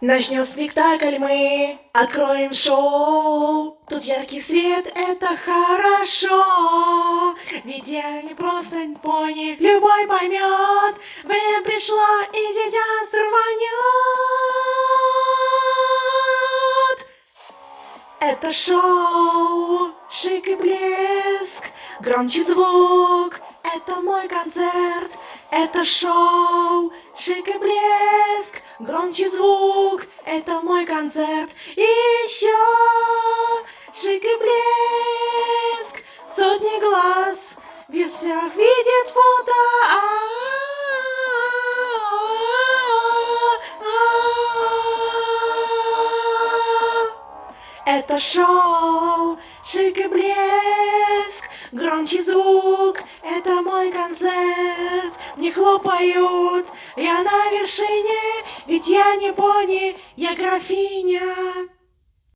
Начнем спектакль мы, откроем шоу. Тут яркий свет, это хорошо. Ведь я не просто пони, любой поймет. Время пришло, и сейчас рванет. Это шоу, шик и блеск, громче звук. Это мой концерт, это шоу, шик и блеск, громче звук. Это мой концерт. И еще шик и блеск, сотни глаз, весь всех видит фото. Это шоу, шик и блеск, громче звук. Это мой концерт. Мне хлопают, я на вершине. Ведь я не пони, я графиня.